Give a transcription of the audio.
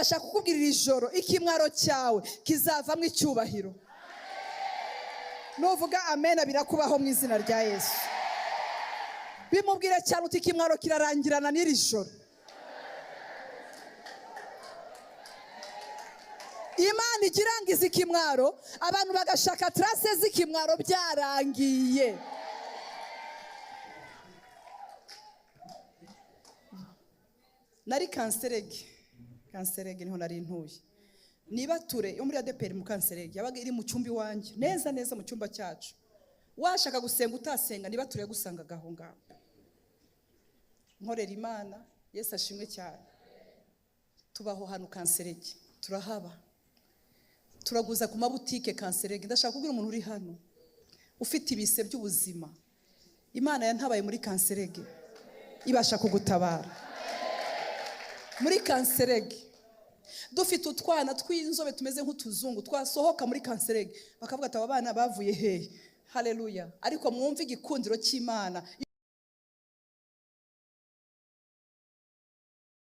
ashaka kukubwirira ijoro ikimwaro cyawe kizavamo icyubahiro. Nuvuga amen birakubaho mu izina rya Yesu. Bimubwire cyane uti ikimwaro kirarangirana n'iri joro. Imana igirangiza ikimwaro, abantu bagashaka trace z'ikimwaro byarangiye. Nari kanserege niho nari ntuye. Nibature yo muri ADPR mu kanserege yabaga iri mu cyumba iwanjye neza mu cyumba cyacu. Washaka gusenga utasenga nibature yagusangaga aho ngaho. Nkorera Imana, Yesu ashimwe cyane. Tubaho hano kanserege, turahaba. Turaguza ku mabutike kanserege. Ndashaka kubwira umuntu uri hano ufite ibise by'ubuzima, Imana yantabaye muri kanserege ibasha kugutabara. Muri kanserege dufite utwana tw'inzobe tumeze nk'utuzungu twasohoka muri kanserege bakavuga ati aba bana bavuye hehe. Haleluya. Ariko mwumve igikundiro cy'Imana.